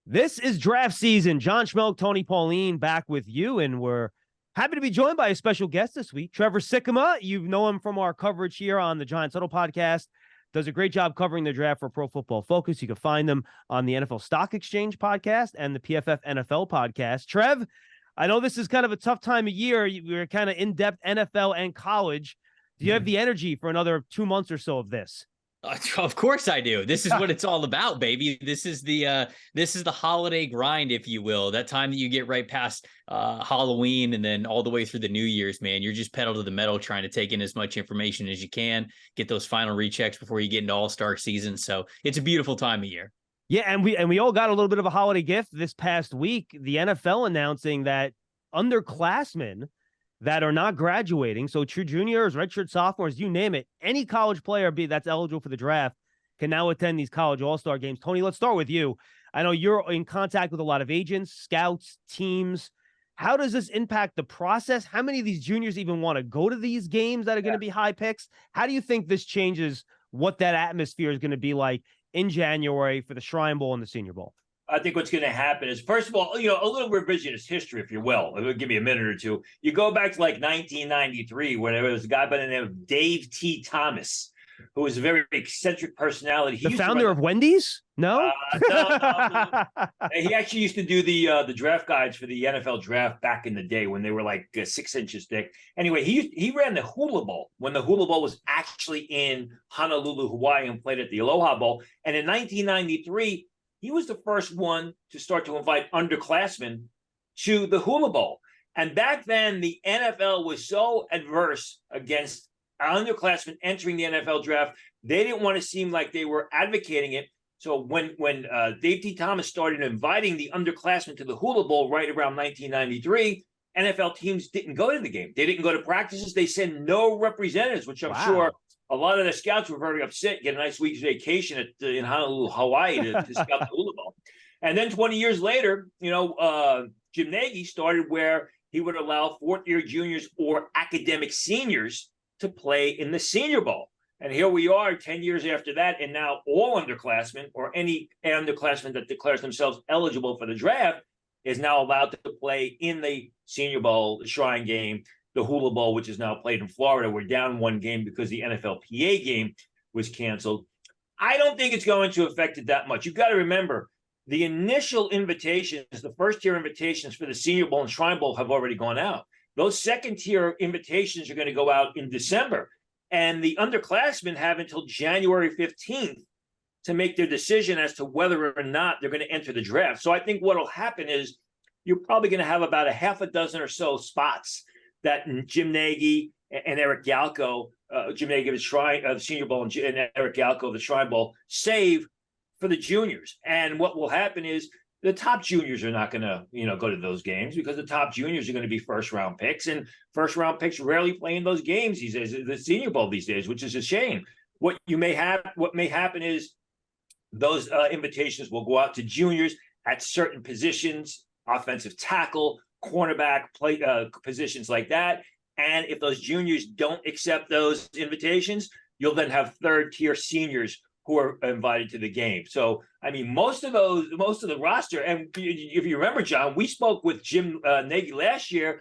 This is draft season. John Schmeelk, Tony Pauline back with you, and we're happy to be joined by a special guest this week, Trevor Sikkema. You know him from our coverage here on the Giants Huddle podcast. Does a great job covering the draft for Pro Football Focus. You can find them on the NFL Stock Exchange podcast and the PFF NFL podcast. Trev, I know this is kind of a tough time of year. We're kind of in-depth NFL and college. Do you have the energy for another 2 months or so of this? Of course I do. This is what it's all about, baby. This is the holiday grind, if you will. That time that you get right past Halloween and then all the way through the New Year's, man. You're just pedal to the metal trying to take in as much information as you can, get those final rechecks before you get into All-Star season. So it's a beautiful time of year. Yeah, and we all got a little bit of a holiday gift this past week. The NFL announcing that underclassmen that are not graduating, so true juniors, redshirt sophomores, you name it, any college player that's eligible for the draft can now attend these college all-star games. Tony, let's start with you. I know you're in contact with a lot of agents, scouts, teams. How does this impact the process? How many of these juniors even want to go to these games that are going to be high picks? How do you think this changes what that atmosphere is going to be like in January for the Shrine Bowl and the Senior Bowl? I think what's going to happen is, first of all, a little revisionist history, if you will. It'll give you a minute or two. You go back to like 1993, when there was a guy by the name of Dave T. Thomas, who was a very eccentric personality. The founder of Wendy's? No? No. He actually used to do the draft guides for the NFL draft back in the day when they were like 6 inches thick. Anyway, he ran the Hula Bowl when the Hula Bowl was actually in Honolulu, Hawaii, and played at the Aloha Bowl. And in 1993, he was the first one to start to invite underclassmen to the Hula Bowl. And back then, the NFL was so adverse against underclassmen entering the NFL draft, they didn't want to seem like they were advocating it. So when Dave T. Thomas started inviting the underclassmen to the Hula Bowl right around 1993, NFL teams didn't go to the game. They didn't go to practices. They sent no representatives, which I'm sure a lot of the scouts were very upset, get a nice week's vacation in Honolulu, Hawaii to scout the Hula Bowl. And then 20 years later, Jim Nagy started where he would allow fourth-year juniors or academic seniors to play in the Senior Bowl. And here we are 10 years after that, and now all underclassmen or any underclassmen that declares themselves eligible for the draft is now allowed to play in the Senior Bowl, the Shrine Game, the Hula Bowl, which is now played in Florida. We're down one game because the NFLPA game was canceled. I don't think it's going to affect it that much. You've got to remember, the initial invitations, the first-tier invitations for the Senior Bowl and Shrine Bowl have already gone out. Those second-tier invitations are going to go out in December. And the underclassmen have until January 15th to make their decision as to whether or not they're going to enter the draft. So I think what will happen is you're probably going to have about a half a dozen or so spots that Jim Nagy and Eric Galko, Jim Nagy of the Senior Bowl and Eric Galko of the Shrine Bowl, save for the juniors. And what will happen is the top juniors are not going to, go to those games because the top juniors are going to be first-round picks, and first-round picks rarely play in those games these days, the Senior Bowl these days, which is a shame. What may happen is those invitations will go out to juniors at certain positions, offensive tackle, cornerback, play positions like that. And if those juniors don't accept those invitations, you'll then have third-tier seniors who are invited to the game. So, I mean, most of the roster, and if you remember, John, we spoke with Jim Nagy last year,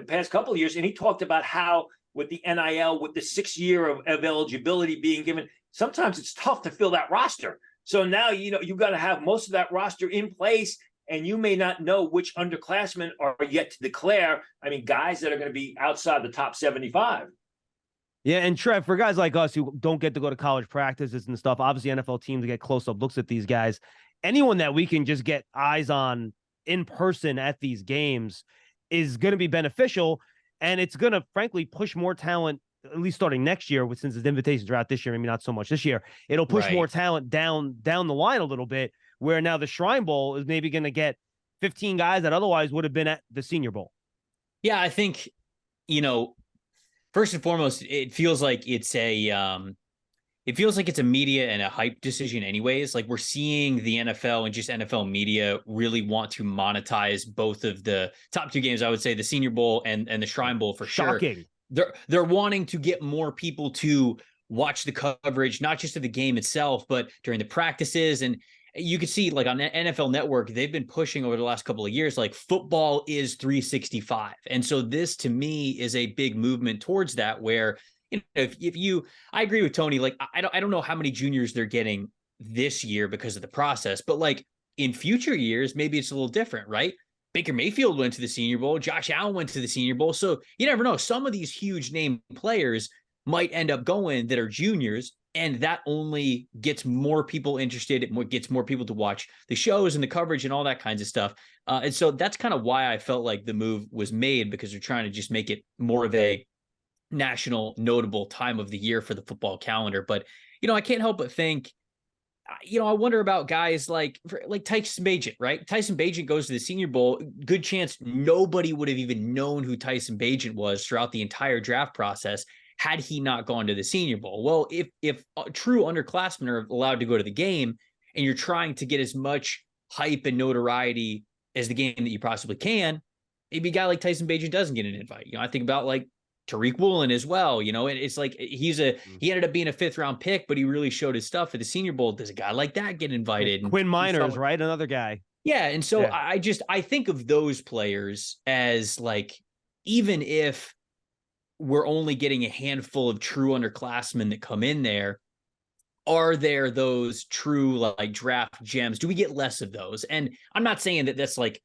past couple of years, and he talked about how with the NIL, with the 6 year of eligibility being given, sometimes it's tough to fill that roster. So now, you've got to have most of that roster in place, and you may not know which underclassmen are yet to declare. I mean, guys that are going to be outside the top 75. Yeah, and Trev, for guys like us who don't get to go to college practices and stuff, obviously NFL teams get close-up looks at these guys. Anyone that we can just get eyes on in person at these games is going to be beneficial, and it's going to, frankly, push more talent, at least starting next year, since the invitations are out this year, maybe not so much this year. It'll push more talent down the line a little bit, where now the Shrine Bowl is maybe going to get 15 guys that otherwise would have been at the Senior Bowl. Yeah, I think, first and foremost, it feels like it's a media and a hype decision anyways. Like, we're seeing the NFL and just NFL media really want to monetize both of the top two games. I would say the Senior Bowl and the Shrine Bowl for sure. Shocking. They're wanting to get more people to watch the coverage, not just of the game itself, but during the practices. And you can see like on NFL Network, they've been pushing over the last couple of years, like football is 365. And so this to me is a big movement towards that, where, you know, I agree with Tony, like, I don't know how many juniors they're getting this year because of the process, but like in future years, maybe it's a little different, right? Baker Mayfield went to the Senior Bowl. Josh Allen went to the Senior Bowl. So you never know. Some of these huge name players might end up going that are juniors, and that only gets more people interested. It gets more people to watch the shows and the coverage and all that kinds of stuff. And so that's kind of why I felt like the move was made, because they're trying to just make it more of a national notable time of the year for the football calendar. But, you know, I can't help but think, you know, I wonder about guys like Tyson Bagent, right? Tyson Bagent goes to the Senior Bowl. Good chance nobody would have even known who Tyson Bagent was throughout the entire draft process had he not gone to the Senior Bowl. Well, if true underclassmen are allowed to go to the game, and you're trying to get as much hype and notoriety as the game that you possibly can, maybe a guy like Tyson Bagent doesn't get an invite. You know, I think about like Tariq Woolen as well, you know, and it's like he ended up being a 5th round pick, but he really showed his stuff at the Senior Bowl. Does a guy like that get invited? Quinn Miners, right? Another guy. Yeah. And so I think of those players as like, even if we're only getting a handful of true underclassmen that come in there, are there those true like draft gems? Do we get less of those? And I'm not saying that that's like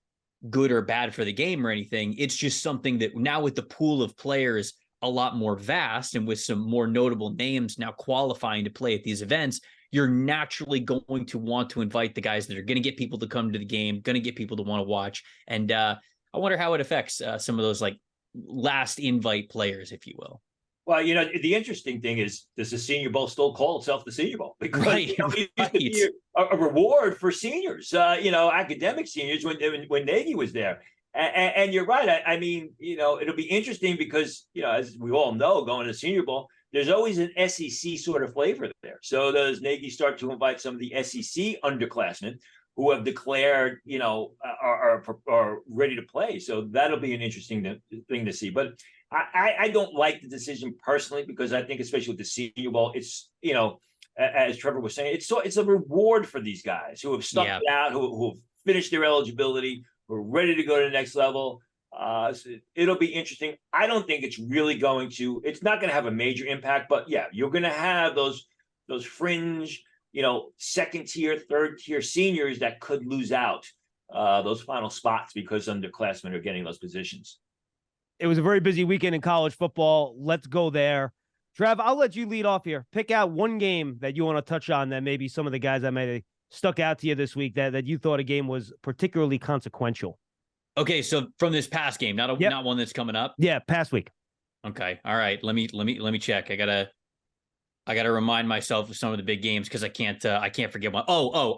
good or bad for the game or anything. It's just something that now, with the pool of players a lot more vast and with some more notable names now qualifying to play at these events, you're naturally going to want to invite the guys that are going to get people to come to the game, going to get people to want to watch. And I wonder how it affects some of those like last invite players, if you will. Well, you know, the interesting thing is, does the Senior Bowl still call itself the Senior Bowl? Because right, you know, it used to be a reward for seniors, you know, academic seniors when Nagy was there. And you're right. I mean, you know, it'll be interesting because, you know, as we all know, going to the Senior Bowl, there's always an SEC sort of flavor there. So does Nagy start to invite some of the SEC underclassmen who have declared, you know, are ready to play? So that'll be an interesting thing to see. But I don't like the decision personally, because I think, especially with the Senior Bowl, it's, you know, as Trevor was saying, it's a reward for these guys who have stuck it out, who have finished their eligibility, who are ready to go to the next level. So it'll be interesting. I don't think it's really it's not going to have a major impact, but yeah, you're going to have those fringe, you know, 2nd tier, 3rd tier seniors that could lose out those final spots because underclassmen are getting those positions. It was a very busy weekend in college football. Let's go there. Trev, I'll let you lead off here. Pick out one game that you want to touch on that maybe some of the guys that might have stuck out to you this week that you thought a game was particularly consequential. Okay, so from this past game, not one that's coming up. Yeah, past week. Okay, all right. Let me check. I gotta remind myself of some of the big games, because I can't forget one.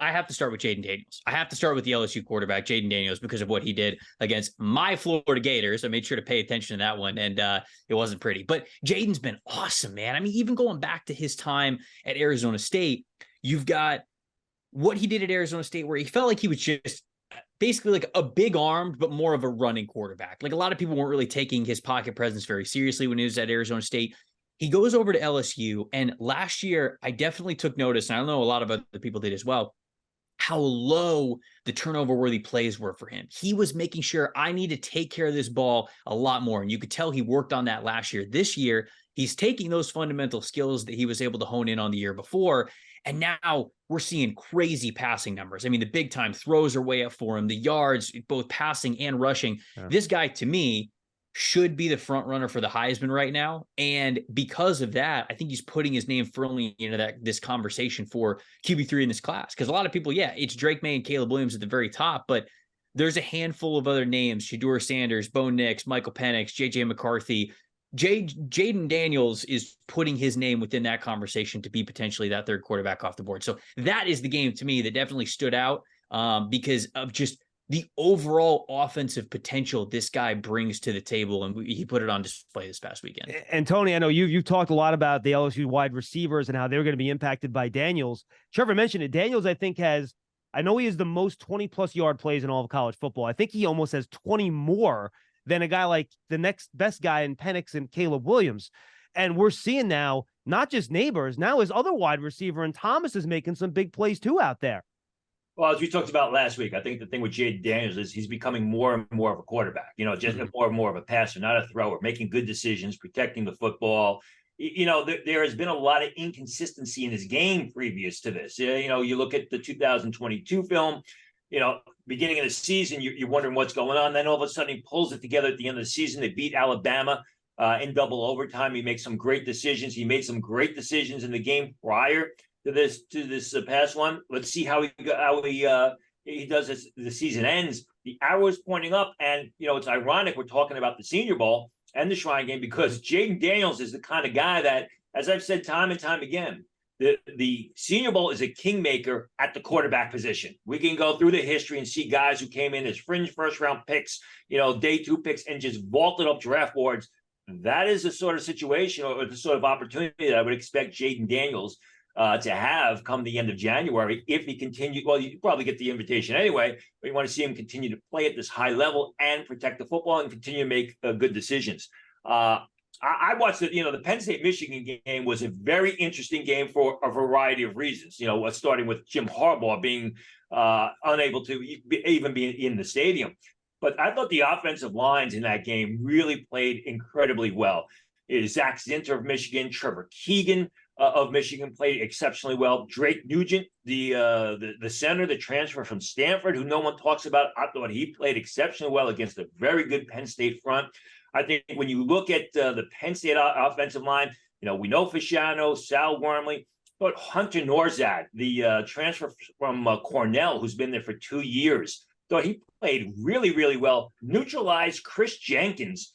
I have to start with Jaden Daniels. I have to start with the LSU quarterback, Jaden Daniels, because of what he did against my Florida Gators. I made sure to pay attention to that one, and it wasn't pretty. But Jaden's been awesome, man. I mean, even going back to his time at Arizona State, you've got what he did at Arizona State, where he felt like he was just basically like a big armed, but more of a running quarterback. Like, a lot of people weren't really taking his pocket presence very seriously when he was at Arizona State. He goes over to LSU, and last year I definitely took notice, and I know a lot of other people did as well, how low the turnover-worthy plays were for him. He was making sure, I need to take care of this ball a lot more, and you could tell he worked on that last year. This year, he's taking those fundamental skills that he was able to hone in on the year before, and now we're seeing crazy passing numbers. I mean, the big-time throws are way up for him, the yards, both passing and rushing. Yeah. This guy, to me, should be the front runner for the Heisman right now. And because of that, I think he's putting his name firmly into this conversation for QB3 in this class. Because a lot of people, it's Drake May and Caleb Williams at the very top, but there's a handful of other names: Shedeur Sanders, Bo Nix, Michael Penix, JJ McCarthy. Jaden Daniels is putting his name within that conversation to be potentially that 3rd quarterback off the board. So that is the game to me that definitely stood out because of just the overall offensive potential this guy brings to the table, and he put it on display this past weekend. And Tony, I know you've talked a lot about the LSU wide receivers and how they're going to be impacted by Daniels. Trevor mentioned it. Daniels, I think, I know he has the most 20-plus yard plays in all of college football. I think he almost has 20 more than a guy like the next best guy in Penix and Caleb Williams. And we're seeing now, not just Neighbors, now his other wide receiver, and Thomas is making some big plays too out there. Well, as we talked about last week, I think the thing with Jade Daniels is he's becoming more and more of a quarterback, just more and more of a passer, not a thrower, making good decisions, protecting the football. There has been a lot of inconsistency in his game previous to this. You look at the 2022 film, beginning of the season, you're wondering what's going on. Then all of a sudden he pulls it together at the end of the season. They beat Alabama in double overtime. He makes some great decisions. He made some great decisions in the game prior to this past one. Let's see how he does as the season ends. The arrow is pointing up, and it's ironic we're talking about the Senior Bowl and the Shrine Game because Jaden Daniels is the kind of guy that, as I've said time and time again, the Senior Bowl is a kingmaker at the quarterback position. We can go through the history and see guys who came in as fringe first round picks, day 2 picks, and just vaulted up draft boards. That is the sort of situation or the sort of opportunity that I would expect Jaden Daniels to have come the end of January if he continues. Well, you probably get the invitation anyway, but you want to see him continue to play at this high level and protect the football and continue to make good decisions. I watched the Penn State-Michigan game was a very interesting game for a variety of reasons. Starting with Jim Harbaugh being unable to even be in the stadium. But I thought the offensive lines in that game really played incredibly well. Zach Zinter of Michigan, Trevor Keegan of Michigan played exceptionally well. Drake Nugent, the center, the transfer from Stanford, who no one talks about, I thought he played exceptionally well against a very good Penn State front. I think when you look at the Penn State offensive line, we know Fasciano, Sal Wormley, but Hunter Norzad, the transfer from Cornell, who's been there for 2 years, thought he played really, really well, neutralized Chris Jenkins.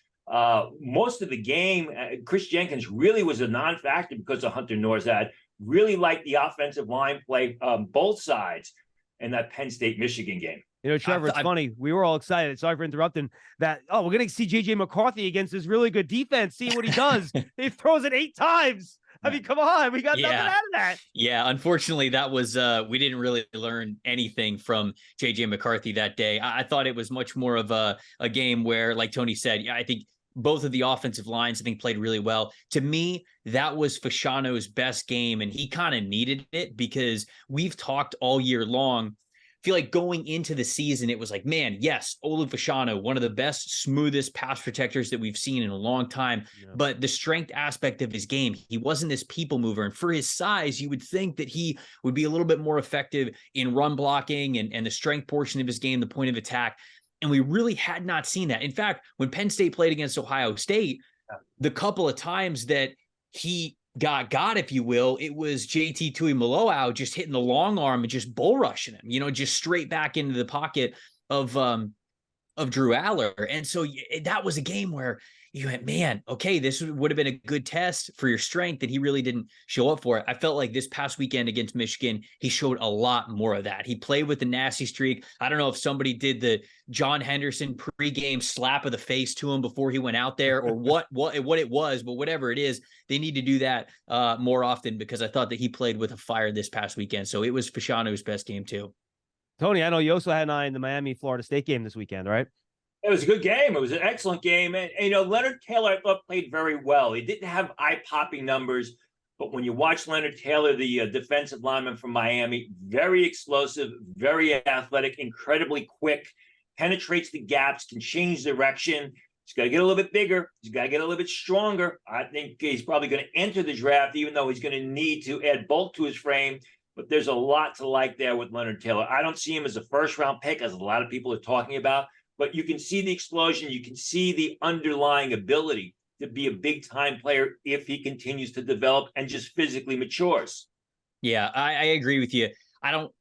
Most of the game, Chris Jenkins really was a non-factor because of Hunter Norzad. Really liked the offensive line play both sides in that Penn State-Michigan game. Trevor, it's funny. We were all excited. Sorry for interrupting that. Oh, we're going to see J.J. McCarthy against this really good defense. See what he does. He throws it 8 times. I mean, come on. We got nothing out of that. Yeah, unfortunately, that was we didn't really learn anything from J.J. McCarthy that day. I thought it was much more of a game where, like Tony said, I think both of the offensive lines, I think, played really well. To me, that was Fasciano's best game, and he kind of needed it because we've talked all year long. I feel like going into the season, it was like, man, yes, Olu Fasciano, one of the best, smoothest pass protectors that we've seen in a long time. Yeah. But the strength aspect of his game, he wasn't this people mover. And for his size, you would think that he would be a little bit more effective in run blocking and the strength portion of his game, the point of attack. And we really had not seen that. In fact, when Penn State played against Ohio State, the couple of times that he got, if you will, it was JT Tuimoloau just hitting the long arm and just bull rushing him, just straight back into the pocket of Drew Aller. And so that was a game where you went, man, okay, this would have been a good test for your strength, and he really didn't show up for it. I felt like this past weekend against Michigan, he showed a lot more of that. He played with the nasty streak. I don't know if somebody did the John Henderson pregame slap of the face to him before he went out there or what it was, but whatever it is, they need to do that more often because I thought that he played with a fire this past weekend. So it was Fasciano's best game too. Tony, I know you also had an eye in the Miami-Florida State game this weekend, right? It was a good game. It was an excellent game. And Leonard Taylor, I thought, played very well. He didn't have eye-popping numbers, but when you watch Leonard Taylor, the defensive lineman from Miami, very explosive, very athletic, incredibly quick, penetrates the gaps, can change direction. He's got to get a little bit bigger. He's got to get a little bit stronger. I think he's probably going to enter the draft, even though he's going to need to add bulk to his frame. But there's a lot to like there with Leonard Taylor. I don't see him as a first-round pick, as a lot of people are talking about. But you can see the explosion. You can see the underlying ability to be a big-time player if he continues to develop and just physically matures. Yeah, I agree with you. I don't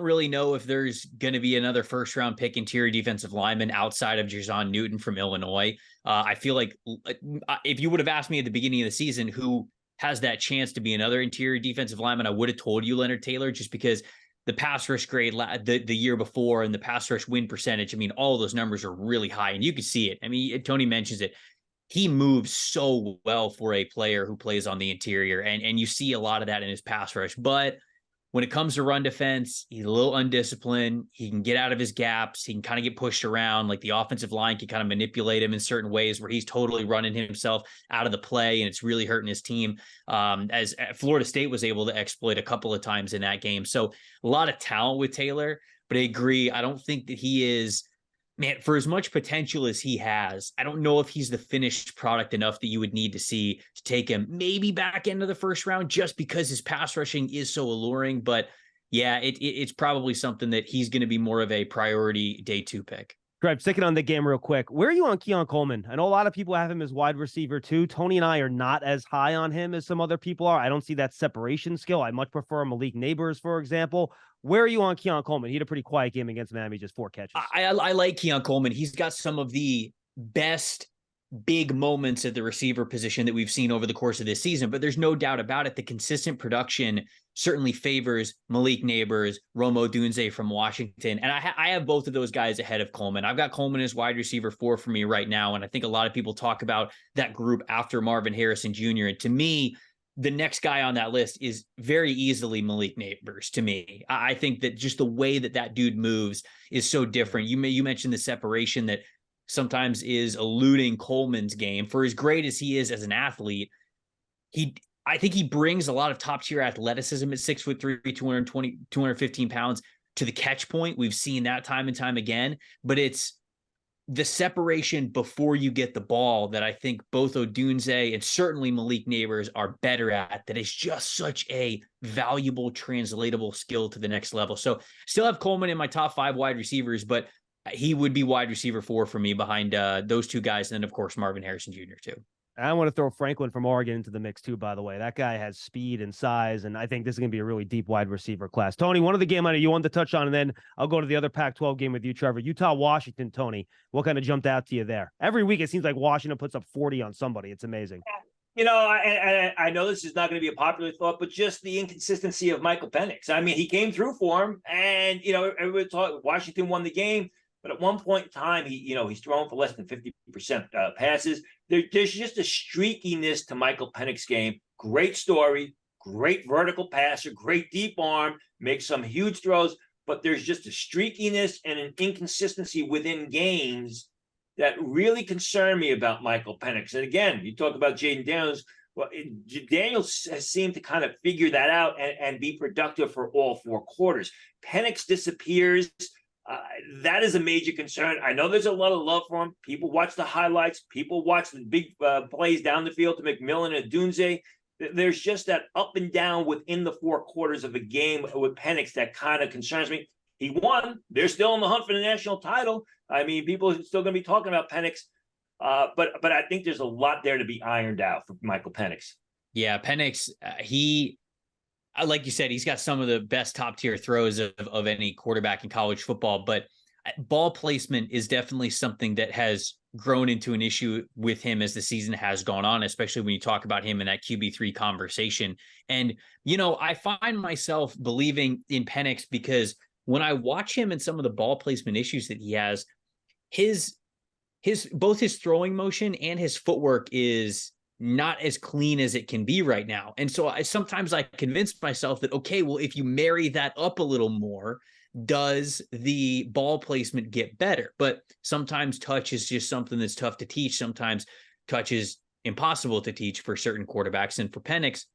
really know if there's going to be another first-round pick interior defensive lineman outside of Jason Newton from Illinois. I feel like if you would have asked me at the beginning of the season who has that chance to be another interior defensive lineman, I would have told you Leonard Taylor, just because the pass rush grade the year before and the pass rush win percentage, I mean, all of those numbers are really high, and you can see it. I mean, Tony mentions it. He moves so well for a player who plays on the interior, and you see a lot of that in his pass rush. But when it comes to run defense, he's a little undisciplined. He can get out of his gaps. He can kind of get pushed around. Like the offensive line can kind of manipulate him in certain ways where he's totally running himself out of the play, and it's really hurting his team. As Florida State was able to exploit a couple of times in that game. So a lot of talent with Taylor, but I agree. I don't think that he is, man, for as much potential as he has, I don't know if he's the finished product enough that you would need to see to take him maybe back into the first round just because his pass rushing is so alluring. But yeah, it's probably something that he's going to be more of a priority day 2 pick. Greg, sticking on the game real quick. Where are you on Keon Coleman? I know a lot of people have him as wide receiver too. Tony and I are not as high on him as some other people are. I don't see that separation skill. I much prefer Malik Neighbors, for example. Where are you on Keon Coleman? He had a pretty quiet game against Miami, just 4 catches. I like Keon Coleman. He's got some of the best big moments at the receiver position that we've seen over the course of this season, but there's no doubt about it. The consistent production certainly favors Malik Neighbors, Rome Odunze from Washington. And I have both of those guys ahead of Coleman. I've got Coleman as wide receiver 4 for me right now. And I think a lot of people talk about that group after Marvin Harrison Jr. And to me, the next guy on that list is very easily Malik Neighbors to me. I think that just the way that dude moves is so different. You mentioned the separation that sometimes is eluding Coleman's game. For as great as he is as an athlete, I think he brings a lot of top tier athleticism at 6'3", 220, 215 pounds to the catch point. We've seen that time and time again, but it's the separation before you get the ball that I think both Odunze and certainly Malik Neighbors are better at. That is just such a valuable, translatable skill to the next level. So still have Coleman in my top 5 wide receivers, but he would be wide receiver 4 for me behind those 2 guys. And then, of course, Marvin Harrison Jr. too. I want to throw Franklin from Oregon into the mix too, by the way. That guy has speed and size, and I think this is going to be a really deep wide receiver class. Tony, one of the game I know you wanted to touch on, and then I'll go to the other Pac-12 game with you, Trevor. Utah-Washington, Tony. What kind of jumped out to you there? Every week it seems like Washington puts up 40 on somebody. It's amazing. You know, I know this is not going to be a popular thought, but just the inconsistency of Michael Penix. I mean, he came through for him, and, you know, everybody thought Washington won the game. But at one point in time, he's thrown for less than 50% passes. There's just a streakiness to Michael Penix's game. Great story, great vertical passer, great deep arm, makes some huge throws. But there's just a streakiness and an inconsistency within games that really concern me about Michael Penix. And again, you talk about Jaden Daniels. Well, Daniels has seemed to kind of figure that out and be productive for all 4 quarters. Penix disappears. That is a major concern. I know there's a lot of love for him. People watch the highlights. People watch the big plays down the field to McMillan and Dunze. There's just that up and down within the 4 quarters of a game with Penix that kind of concerns me. He won. They're still in the hunt for the national title. I mean, people are still going to be talking about Penix. But I think there's a lot there to be ironed out for Michael Penix. Yeah, Penix, like you said, he's got some of the best top tier throws of any quarterback in college football, but ball placement is definitely something that has grown into an issue with him as the season has gone on, especially when you talk about him in that QB3 conversation. And, you know, I find myself believing in Penix because when I watch him and some of the ball placement issues that he has, both his throwing motion and his footwork is not as clean as it can be right now. And so sometimes I convince myself that, okay, well, if you marry that up a little more, does the ball placement get better? But sometimes touch is just something that's tough to teach. Sometimes touch is impossible to teach for certain quarterbacks. And for Penix,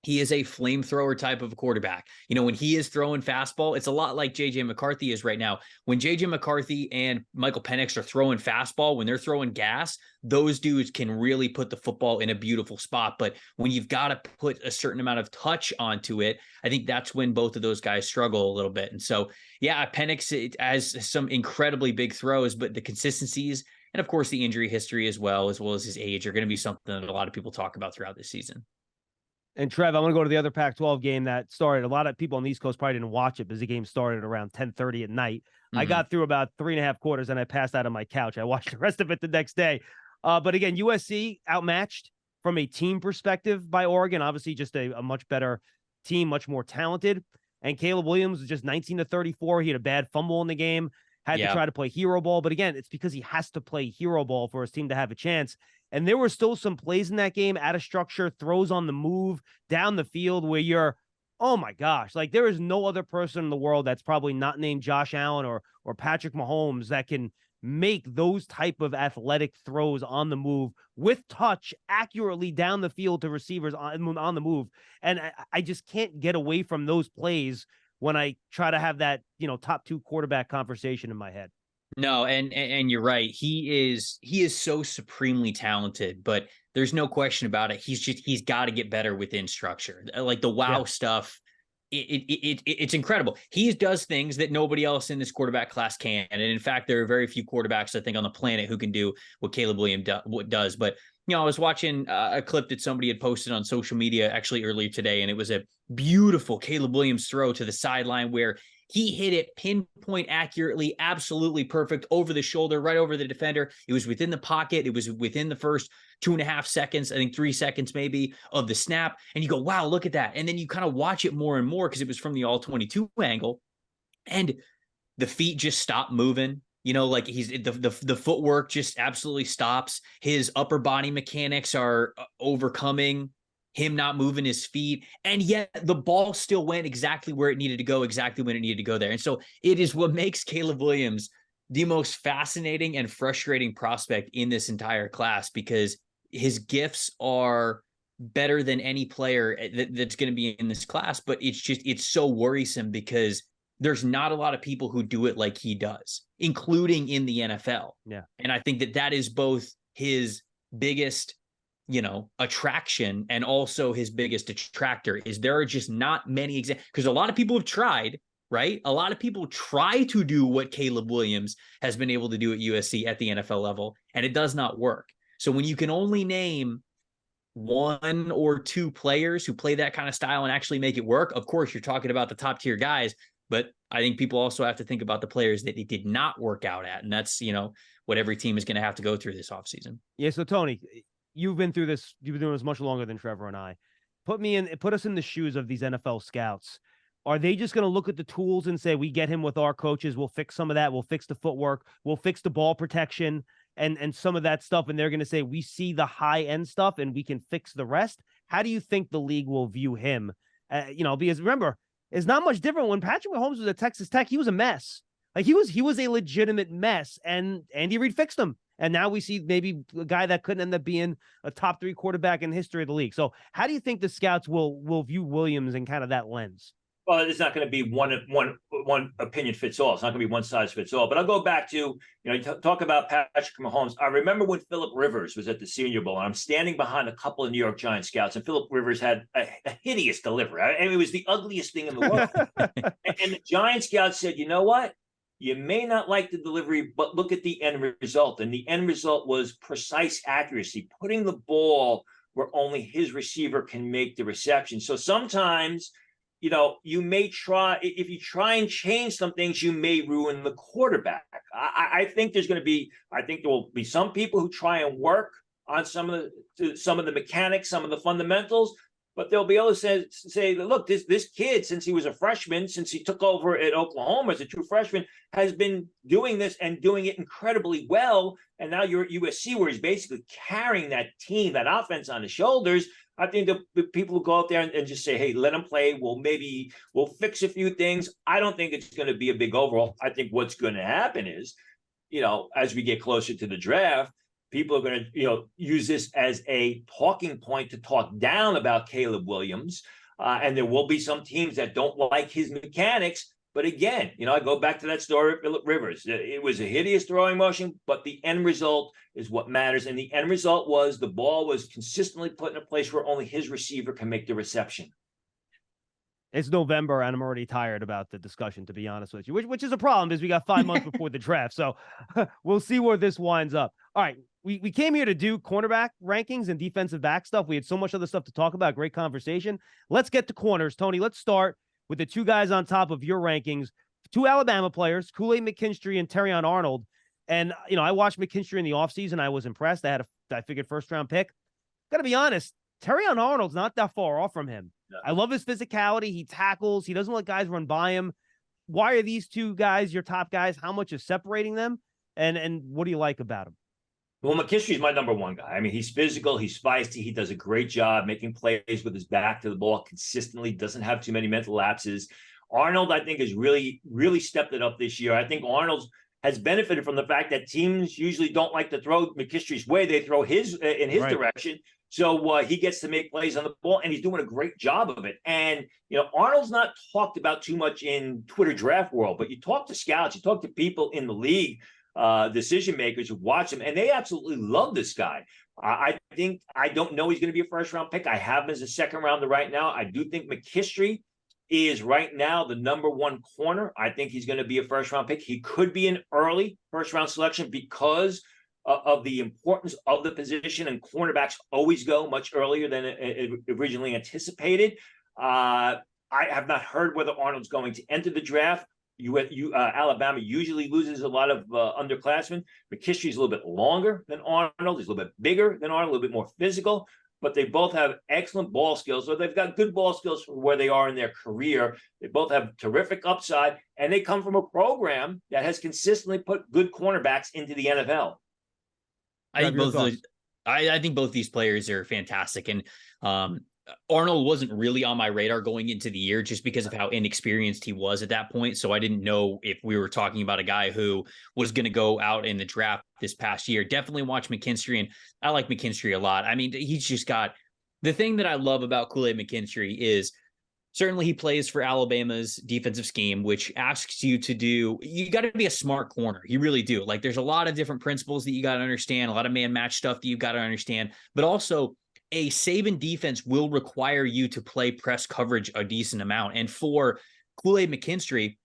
he is a flamethrower type of quarterback. You know, when he is throwing fastball, it's a lot like JJ McCarthy is right now. When JJ McCarthy and Michael Penix are throwing fastball, when they're throwing gas, those dudes can really put the football in a beautiful spot. But when you've got to put a certain amount of touch onto it, I think that's when both of those guys struggle a little bit. And so, yeah, Penix has some incredibly big throws, but the consistencies and, of course, the injury history as well as his age are going to be something that a lot of people talk about throughout this season. And Trev, I'm going to go to the other Pac-12 game that started. A lot of people on the East Coast probably didn't watch it because the game started around 10:30 at night. Mm-hmm. I got through about 3.5 quarters and I passed out on my couch. I watched the rest of it the next day. But again, USC outmatched from a team perspective by Oregon. Obviously, just a much better team, much more talented. And Caleb Williams was just 19-34. He had a bad fumble in the game, had to try to play hero ball. But again, it's because he has to play hero ball for his team to have a chance. And there were still some plays in that game, out of structure, throws on the move, down the field, where you're Oh my gosh. Like there is no other person in the world that's probably not named Josh Allen or Patrick Mahomes that can make those type of athletic throws on the move with touch accurately down the field to receivers on the move. And I just can't get away from those plays when I try to have that, top 2 quarterback conversation in my head. No, and you're right. He is so supremely talented, but there's no question about it. He's got to get better within structure. Like the wow stuff, it's incredible. He does things that nobody else in this quarterback class can. And in fact, there are very few quarterbacks, I think, on the planet who can do what Caleb Williams does. But I was watching a clip that somebody had posted on social media actually earlier today, and it was a beautiful Caleb Williams throw to the sideline where he hit it pinpoint accurately, absolutely perfect, over the shoulder, right over the defender. It was within the pocket. It was within the first 2.5 seconds, I think 3 seconds maybe, of the snap. And you go, wow, look at that. And then you kind of watch it more and more because it was from the all 22 angle. And the feet just stop moving. Like the footwork just absolutely stops. His upper body mechanics are overcoming him not moving his feet, and yet the ball still went exactly where it needed to go, exactly when it needed to go there. And so it is what makes Caleb Williams the most fascinating and frustrating prospect in this entire class, because his gifts are better than any player that's going to be in this class. But it's so worrisome because there's not a lot of people who do it like he does, including in the NFL. Yeah. And I think that is both his biggest attraction and also his biggest detractor. Is there are just not many examples, because a lot of people have tried, right? A lot of people try to do what Caleb Williams has been able to do at USC at the NFL level, and it does not work. So when you can only name 1 or 2 players who play that kind of style and actually make it work, of course, you're talking about the top tier guys, but I think people also have to think about the players that it did not work out at. And that's, what every team is going to have to go through this offseason. Yeah. So Tony, you've been through this. You've been doing this much longer than Trevor and I. Put us in the shoes of these NFL scouts. Are they just going to look at the tools and say, we get him with our coaches, we'll fix some of that, we'll fix the footwork, we'll fix the ball protection and some of that stuff, and they're going to say, we see the high end stuff and we can fix the rest? How do you think the league will view him? Because remember, it's not much different. When Patrick Mahomes was at Texas Tech, he was a mess. Like he was a legitimate mess, and Andy Reid fixed him. And now we see maybe a guy that couldn't end up being a top 3 quarterback in the history of the league. So how do you think the scouts will view Williams in kind of that lens? Well, it's not going to be one opinion fits all. It's not going to be one size fits all. But I'll go back to, talk about Patrick Mahomes. I remember when Phillip Rivers was at the Senior Bowl, and I'm standing behind a couple of New York Giants scouts, and Phillip Rivers had a hideous delivery. I mean, it was the ugliest thing in the world. and the Giant scouts said, you know what? You may not like the delivery, but look at the end result. And the end result was precise accuracy, putting the ball where only his receiver can make the reception. So sometimes, you may try, if you try and change some things, you may ruin the quarterback. I think there will be some people who try and work on some of the mechanics, some of the fundamentals, but they'll be able to say, look, this kid, since he was a freshman, since he took over at Oklahoma as a true freshman, has been doing this and doing it incredibly well. And now you're at USC, where he's basically carrying that team, that offense on his shoulders. I think the people who go out there and just say, hey, let him play. We'll fix a few things. I don't think it's going to be a big overall. I think what's going to happen is, as we get closer to the draft, people are going to, use this as a talking point to talk down about Caleb Williams. And there will be some teams that don't like his mechanics. But again, I go back to that story of Phillip Rivers. It was a hideous throwing motion, but the end result is what matters. And the end result was the ball was consistently put in a place where only his receiver can make the reception. It's November, and I'm already tired about the discussion, to be honest with you, which is a problem because we got 5 months before the draft. So we'll see where this winds up. All right. We came here to do cornerback rankings and defensive back stuff. We had so much other stuff to talk about. Great conversation. Let's get to corners. Tony, let's start with the 2 guys on top of your rankings, 2 Alabama players, Kool-Aid McKinstry and Terrion Arnold. And, I watched McKinstry in the offseason. I was impressed. I figured first-round pick. Got to be honest, Terrion Arnold's not that far off from him. No. I love his physicality. He tackles. He doesn't let guys run by him. Why are these 2 guys your top guys? How much is separating them? And what do you like about them? Well, McKinstry's my number one guy. I mean, he's physical, he's feisty, he does a great job making plays with his back to the ball consistently, doesn't have too many mental lapses. Arnold, I think, has really, really stepped it up this year. I think Arnold has benefited from the fact that teams usually don't like to throw McKinstry's way. They throw his in his direction. So he gets to make plays on the ball, and he's doing a great job of it. And, Arnold's not talked about too much in Twitter draft world, but you talk to scouts, you talk to people in the league, decision makers who watch him, and they absolutely love this guy. I don't know he's going to be a first round pick. I have him as a second rounder right now. I do think McKinstry is right now the number one corner. I think he's going to be a first round pick. He could be an early first round selection because of the importance of the position, and cornerbacks always go much earlier than originally anticipated. I have not heard whether Arnold's going to enter the draft. Alabama usually loses a lot of underclassmen. McKinstry's a little bit longer than Arnold. He's a little bit bigger than Arnold, a little bit more physical, but they both have excellent ball skills. So they've got good ball skills for where they are in their career. They both have terrific upside, and they come from a program that has consistently put good cornerbacks into the NFL. I think both these players are fantastic. And Arnold wasn't really on my radar going into the year just because of how inexperienced he was at that point. So I didn't know if we were talking about a guy who was going to go out in the draft this past year. Definitely watch McKinstry, and I like McKinstry a lot. I mean, he's just got the thing that I love about Kool-Aid McKinstry is certainly he plays for Alabama's defensive scheme, which asks you to do, you got to be a smart corner. You really do. Like there's a lot of different principles that you got to understand, a lot of man match stuff that you got to understand, but also a Saban defense will require you to play press coverage a decent amount. And for Kool-Aid McKinstry,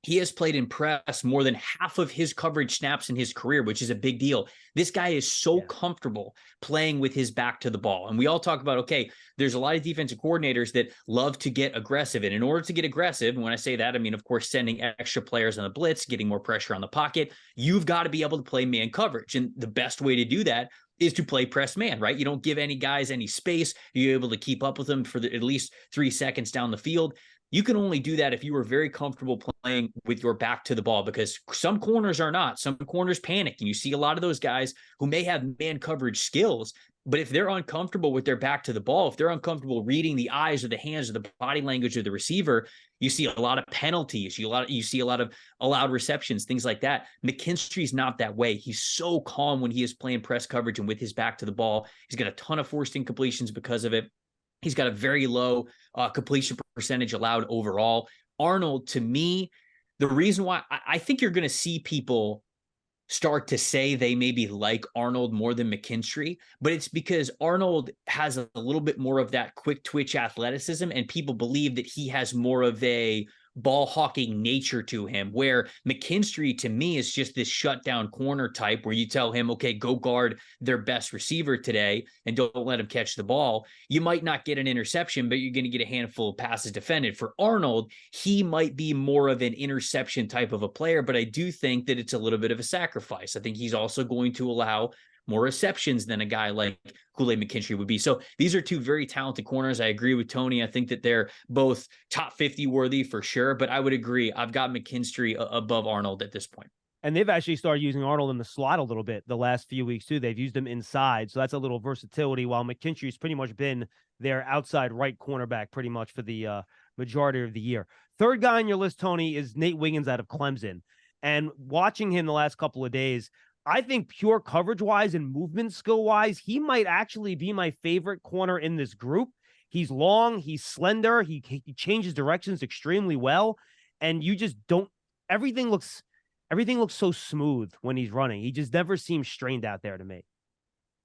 he has played in press more than half of his coverage snaps in his career, which is a big deal. This guy is so comfortable playing with his back to the ball. And we all talk about, okay, there's a lot of defensive coordinators that love to get aggressive. And in order to get aggressive, and when I say that, I mean, of course, sending extra players on the blitz, getting more pressure on the pocket, you've got to be able to play man coverage. And the best way to do that is to play press man, right? You don't give any guys any space. You're able to keep up with them for at least 3 seconds down the field. You can only do that if you are very comfortable playing with your back to the ball, because some corners are not. Some corners panic, and you see a lot of those guys who may have man coverage skills, but if they're uncomfortable with their back to the ball, if they're uncomfortable reading the eyes or the hands or the body language of the receiver, you see a lot of penalties. You see a lot of allowed receptions, things like that. McKinstry's not that way. He's so calm when he is playing press coverage and with his back to the ball. He's got a ton of forced incompletions because of it. He's got a very low completion percentage allowed overall. Arnold, to me, the reason why I think you're going to see people start to say they maybe like Arnold more than McKinstry, but it's because Arnold has a little bit more of that quick twitch athleticism, and people believe that he has more of a ball hawking nature to him, where McKinstry to me is just this shutdown corner type where you tell him, okay, go guard their best receiver today and don't let him catch the ball. You might not get an interception, but you're going to get a handful of passes defended. For Arnold, he might be more of an interception type of a player, but I do think that it's a little bit of a sacrifice. I think he's also going to allow more receptions than a guy like Kool-Aid McKinstry would be. So these are two very talented corners. I agree with Tony. I think that they're both top 50 worthy for sure, but I would agree. I've got McKinstry above Arnold at this point. And they've actually started using Arnold in the slot a little bit the last few weeks too. They've used him inside. So that's a little versatility, while McKinstry's pretty much been their outside right cornerback pretty much for the majority of the year. Third guy on your list, Tony, is Nate Wiggins out of Clemson. And watching him the last couple of days, I think pure coverage-wise and movement skill-wise, he might actually be my favorite corner in this group. He's long, he's slender, he changes directions extremely well, and you just don't. Everything looks so smooth when he's running. He just never seems strained out there to me.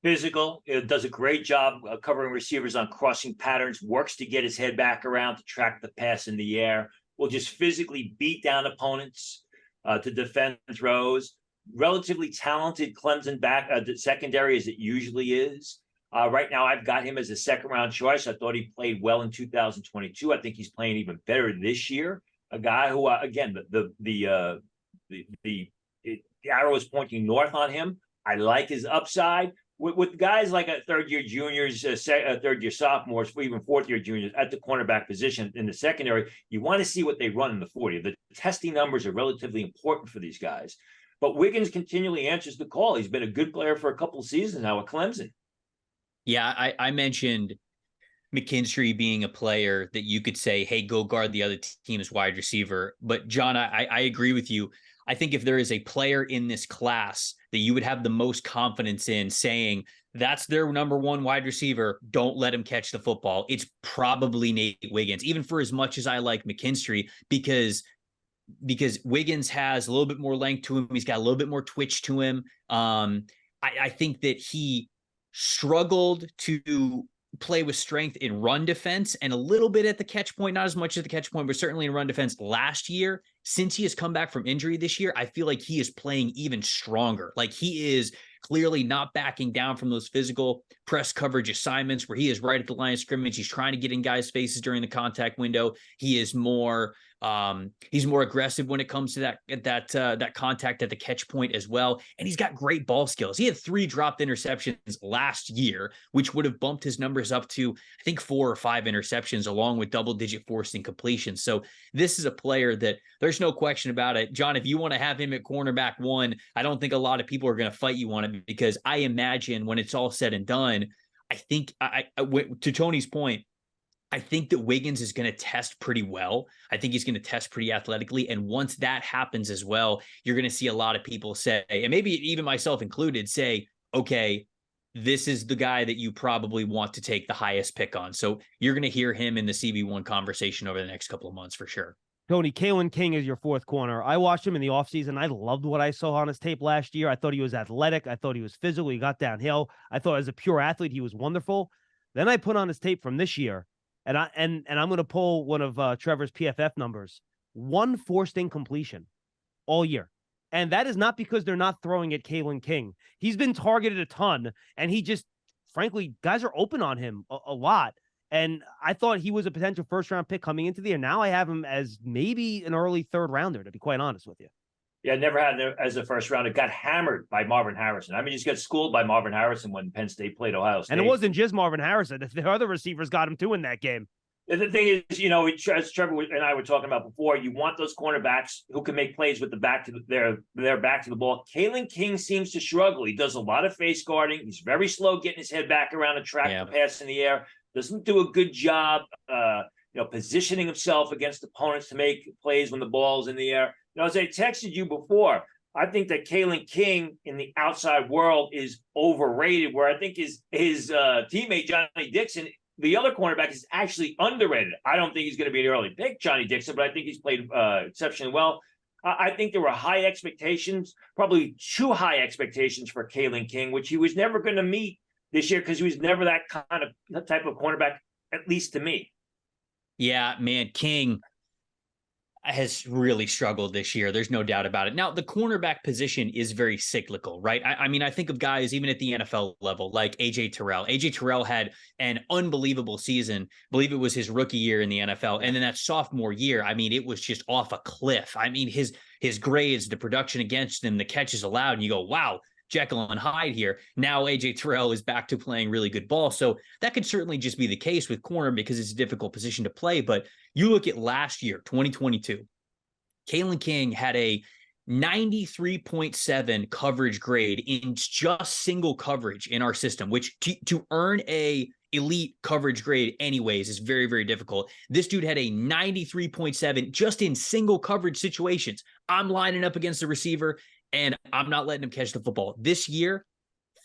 Physical, it does a great job covering receivers on crossing patterns, works to get his head back around to track the pass in the air, will just physically beat down opponents to defend throws. Relatively talented Clemson back secondary as it usually is. Right now, I've got him as a second-round choice. I thought he played well in 2022. I think he's playing even better this year. A guy who, again, the arrow is pointing north on him. I like his upside. With guys like third-year juniors, third-year sophomores, even fourth-year juniors at the cornerback position in the secondary, you want to see what they run in the 40. The testing numbers are relatively important for these guys. But Wiggins continually answers the call. He's been a good player for a couple of seasons now at Clemson. Yeah, I mentioned McKinstry being a player that you could say, hey, go guard the other team's wide receiver. But John, I agree with you. I think if there is a player in this class that you would have the most confidence in saying that's their number one wide receiver, don't let him catch the football, it's probably Nate Wiggins, even for as much as I like McKinstry, because Wiggins has a little bit more length to him. He's got a little bit more twitch to him. I think that he struggled to play with strength in run defense and a little bit at the catch point, not as much at the catch point, but certainly in run defense last year. Since he has come back from injury this year, I feel like he is playing even stronger. Like he is clearly not backing down from those physical press coverage assignments where he is right at the line of scrimmage. He's trying to get in guys' faces during the contact window. He is more he's more aggressive when it comes to that contact at the catch point as well. And he's got great ball skills. He had 3 dropped interceptions last year, which would have bumped his numbers up to, I think, 4 or 5 interceptions, along with double-digit forced incompletion. So this is a player that there's no question about it. John, if you want to have him at cornerback 1, I don't think a lot of people are going to fight you on it, because I imagine when it's all said and done, I think to Tony's point, I think that Wiggins is going to test pretty well. I think he's going to test pretty athletically. And once that happens as well, you're going to see a lot of people say, and maybe even myself included, say, okay, this is the guy that you probably want to take the highest pick on. So you're going to hear him in the CB1 conversation over the next couple of months for sure. Tony, Kalen King is your 4th corner. I watched him in the offseason. I loved what I saw on his tape last year. I thought he was athletic. I thought he was physical. He got downhill. I thought as a pure athlete, he was wonderful. Then I put on his tape from this year, and I'm going to pull one of Trevor's PFF numbers. 1 forced incompletion all year. And that is not because they're not throwing at Kalen King. He's been targeted a ton, and he just, frankly, guys are open on him a lot. And I thought he was a potential first-round pick coming into the year. Now I have him as maybe an early 3rd rounder, to be quite honest with you. Yeah, never had him as a first rounder. Got hammered by Marvin Harrison. I mean, he's got schooled by Marvin Harrison when Penn State played Ohio State. And it wasn't just Marvin Harrison. The other receivers got him too in that game. And the thing is, as Trevor and I were talking about before, you want those cornerbacks who can make plays with the back to their back to the ball. Kalen King seems to struggle. He does a lot of face guarding. He's very slow getting his head back around the track for pass in the air. Doesn't do a good job, positioning himself against opponents to make plays when the ball's in the air. As I texted you before, I think that Kalen King in the outside world is overrated, where I think his teammate Johnny Dixon, the other cornerback, is actually underrated. I don't think he's going to be an early pick, Johnny Dixon, but I think he's played exceptionally well. I think there were high expectations, probably too high expectations for Kalen King, which he was never going to meet this year because he was never that type of cornerback, at least to me. Yeah, man, King has really struggled this year. There's no doubt about it. Now, the cornerback position is very cyclical, right? I mean, I think of guys even at the NFL level, like AJ Terrell. AJ Terrell had an unbelievable season. I believe it was his rookie year in the NFL. And then that sophomore year, I mean, it was just off a cliff. I mean, his grades, the production against him, the catches allowed, and you go, wow, Jekyll and Hyde here. Now AJ Terrell is back to playing really good ball. So that could certainly just be the case with corner because it's a difficult position to play. But you look at last year, 2022, Kalen King had a 93.7 coverage grade in just single coverage in our system, which to earn a elite coverage grade anyways is very, very difficult. This dude had a 93.7 just in single coverage situations. I'm lining up against the receiver and I'm not letting him catch the football. This year,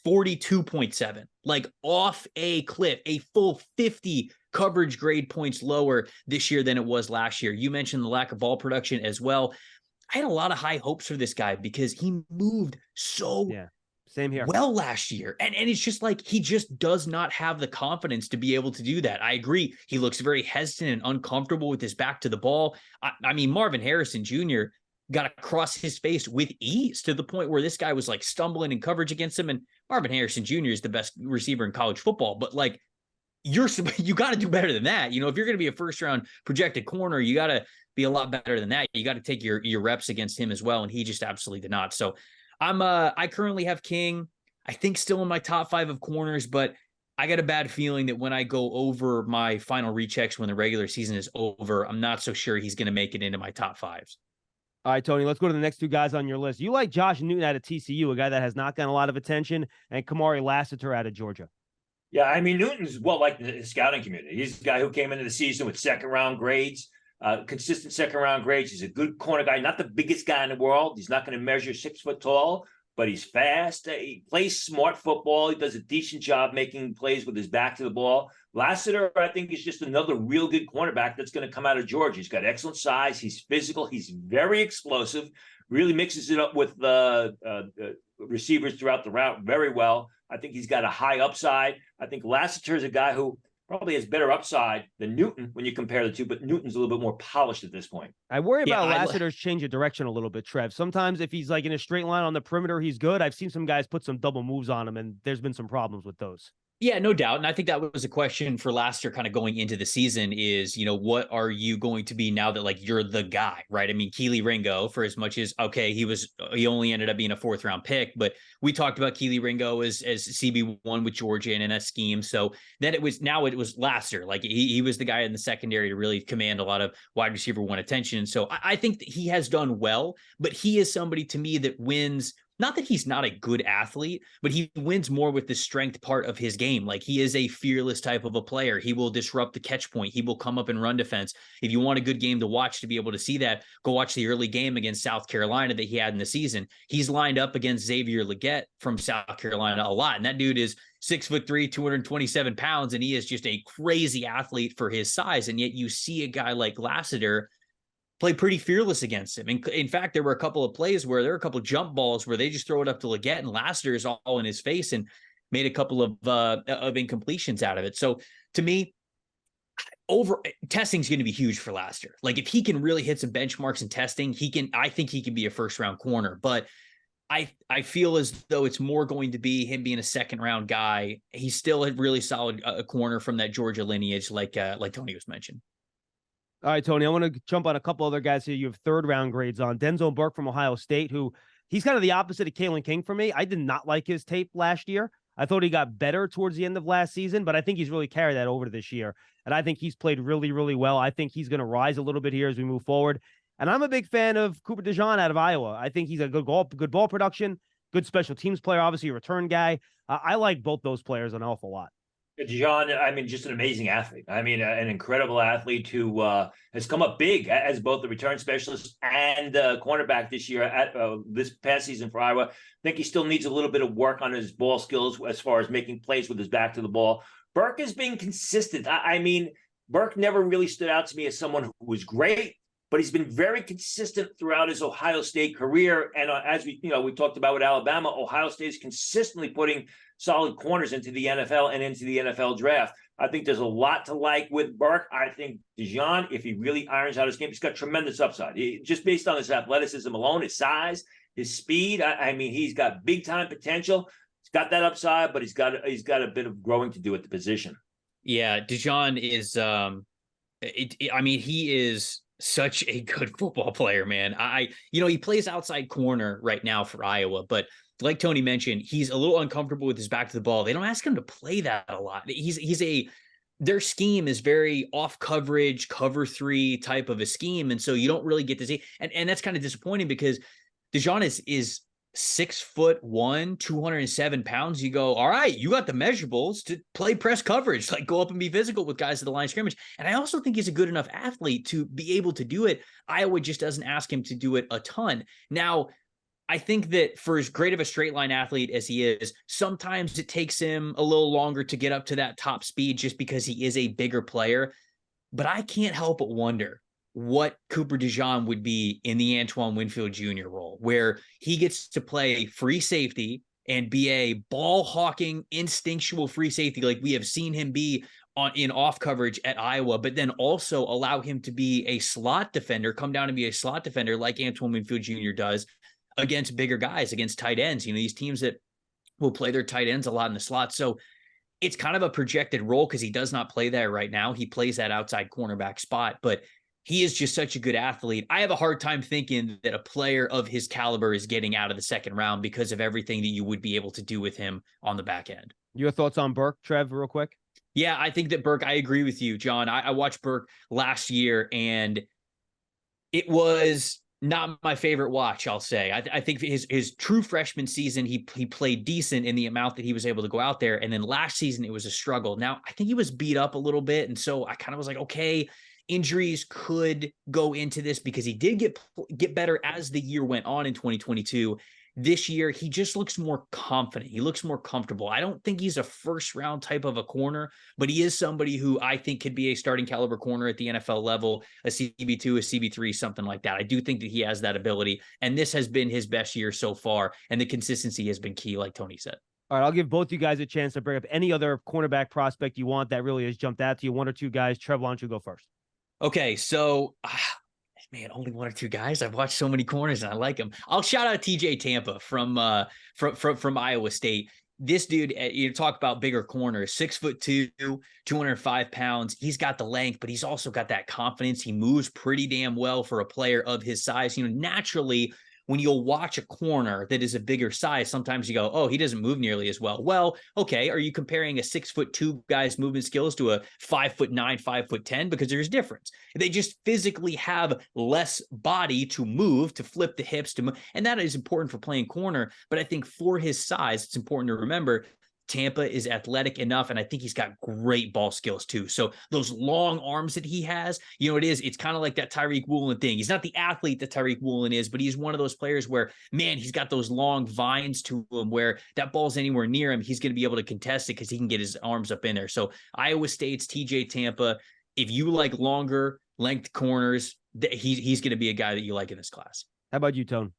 42.7, like off a cliff, a full 50 coverage grade points lower this year than it was last year. You mentioned the lack of ball production as well. I had a lot of high hopes for this guy because he moved so same here. Well last year. And it's just like he just does not have the confidence to be able to do that. I agree. He looks very hesitant and uncomfortable with his back to the ball. I mean, Marvin Harrison Jr. got across his face with ease to the point where this guy was like stumbling in coverage against him. And Marvin Harrison Jr. is the best receiver in college football, but like you got to do better than that. If you're going to be a first round projected corner, you got to be a lot better than that. You got to take your reps against him as well. And he just absolutely did not. So I currently have King, I think still in my top 5 of corners, but I got a bad feeling that when I go over my final rechecks, when the regular season is over, I'm not so sure he's going to make it into my top 5s. All right, Tony, let's go to the next two guys on your list. You like Josh Newton out of TCU, a guy that has not gotten a lot of attention, and Kamari Lassiter out of Georgia. Yeah, I mean, Newton's well liked in the scouting community. He's a guy who came into the season with second-round grades, consistent second-round grades. He's a good corner guy, not the biggest guy in the world. He's not going to measure 6 foot tall, but he's fast. He plays smart football. He does a decent job making plays with his back to the ball. Lassiter, I think, is just another real good cornerback that's going to come out of Georgia. He's got excellent size. He's physical. He's very explosive, really mixes it up with receivers throughout the route very well. I think he's got a high upside. I think Lassiter is a guy who probably has better upside than Newton when you compare the two, but Newton's a little bit more polished at this point. I worry about Lassiter's change of direction a little bit, Trev. Sometimes if he's like in a straight line on the perimeter, he's good. I've seen some guys put some double moves on him, and there's been some problems with those. Yeah, no doubt. And I think that was a question for Lassiter kind of going into the season is, what are you going to be now that like you're the guy, right? I mean, Kelee Ringo, for as much as, okay, he only ended up being a 4th round pick, but we talked about Kelee Ringo as CB1 with Georgia and in that scheme. So then it was Lassiter. Like he was the guy in the secondary to really command a lot of wide receiver 1 attention. So I think that he has done well, but he is somebody to me that wins. Not that he's not a good athlete, but he wins more with the strength part of his game. Like he is a fearless type of a player. He will disrupt the catch point. He will come up and run defense. If you want a good game to watch to be able to see that, go watch the early game against South Carolina that he had in the season. He's lined up against Xavier Legette from South Carolina a lot. And that dude is 6'3", 227 pounds. And he is just a crazy athlete for his size. And yet you see a guy like Lassiter play pretty fearless against him. And in fact, there were a couple of plays where there were a couple of jump balls where they just throw it up to Legette and Lassiter is all in his face and made a couple of incompletions out of it. So to me, testing is going to be huge for Lassiter. Like if he can really hit some benchmarks in testing, I think he can be a 1st round corner, but I feel as though it's more going to be him being a 2nd round guy. He's still a really solid corner from that Georgia lineage, like Tony was mentioning. All right, Tony, I want to jump on a couple other guys here you have 3rd round grades on. Denzel Burke from Ohio State, who he's kind of the opposite of Kalen King for me. I did not like his tape last year. I thought he got better towards the end of last season, but I think he's really carried that over to this year. And I think he's played really, really well. I think he's going to rise a little bit here as we move forward. And I'm a big fan of Cooper DeJean out of Iowa. I think he's a good ball production, good special teams player, obviously a return guy. I like both those players an awful lot. DeJean, I mean, just an amazing athlete. I mean, an incredible athlete who has come up big as both the return specialist and cornerback this year at this past season for Iowa. I think he still needs a little bit of work on his ball skills as far as making plays with his back to the ball. Burke has been consistent. I mean, Burke never really stood out to me as someone who was great, but he's been very consistent throughout his Ohio State career. And as we talked about with Alabama, Ohio State is consistently putting solid corners into the NFL and into the NFL draft. I think there's a lot to like with Burke. I think DeJean, if he really irons out his game, he's got tremendous upside. Just based on his athleticism alone, his size, his speed. I mean, he's got big time potential. He's got that upside, but he's got a bit of growing to do at the position. Yeah, DeJean is. I mean, he is such a good football player, man. He plays outside corner right now for Iowa, but like Tony mentioned, he's a little uncomfortable with his back to the ball. They don't ask him to play that a lot. Their scheme is very off coverage, cover 3 type of a scheme. And so you don't really get to see, and that's kind of disappointing because DeJean is 6'1", 207 pounds. You go, all right, you got the measurables to play press coverage, like go up and be physical with guys at the line of scrimmage. And I also think he's a good enough athlete to be able to do it. Iowa just doesn't ask him to do it a ton. Now, I think that for as great of a straight line athlete as he is, sometimes it takes him a little longer to get up to that top speed just because he is a bigger player. But I can't help but wonder what Cooper DeJean would be in the Antoine Winfield Jr. role, where he gets to play free safety and be a ball hawking, instinctual free safety like we have seen him be in off coverage at Iowa, but then also allow him to be a slot defender, come down and be a slot defender like Antoine Winfield Jr. does against bigger guys, against tight ends, these teams that will play their tight ends a lot in the slot. So it's kind of a projected role because he does not play there right now. He plays that outside cornerback spot, but he is just such a good athlete. I have a hard time thinking that a player of his caliber is getting out of the 2nd round because of everything that you would be able to do with him on the back end. Your thoughts on Burke, Trev, real quick? Yeah, I think that Burke, I agree with you, John. I watched Burke last year and it was Not my favorite watch, I'll say. I think his true freshman season, he played decent in the amount that he was able to go out there. And then last season, it was a struggle. Now, I think he was beat up a little bit. And so I kind of was like, okay, injuries could go into this because he did get better as the year went on in 2022. This year, he just looks more confident. He looks more comfortable. I don't think he's a first round type of a corner, but he is somebody who I think could be a starting caliber corner at the NFL level, a CB2, a CB3, something like that. I do think that he has that ability, and this has been his best year so far, and the consistency has been key, like Tony said. All right, I'll give both you guys a chance to bring up any other cornerback prospect you want that really has jumped out to you. One or two guys. Trevor, why don't you go first? Okay, so man, only one or two guys. I've watched so many corners and I like him. I'll shout out TJ Tampa from Iowa State. This dude, you talk about bigger corners, 6'2", 205 pounds. He's got the length, but he's also got that confidence. He moves pretty damn well for a player of his size. Naturally, when you'll watch a corner that is a bigger size, sometimes you go, oh, he doesn't move nearly as well. Well, okay, are you comparing a 6'2" guy's movement skills to a 5'9", 5'10"? Because there's difference. They just physically have less body to move, to flip the hips, to move, and that is important for playing corner. But I think for his size, it's important to remember Tampa is athletic enough, and I think he's got great ball skills too. So those long arms that he has, it's kind of like that Tyreek Woolen thing. He's not the athlete that Tyreek Woolen is, but he's one of those players where, man, he's got those long vines to him where that ball's anywhere near him, he's going to be able to contest it because he can get his arms up in there. So Iowa State's TJ Tampa, if you like longer length corners, he's going to be a guy that you like in this class. How about you, Tone?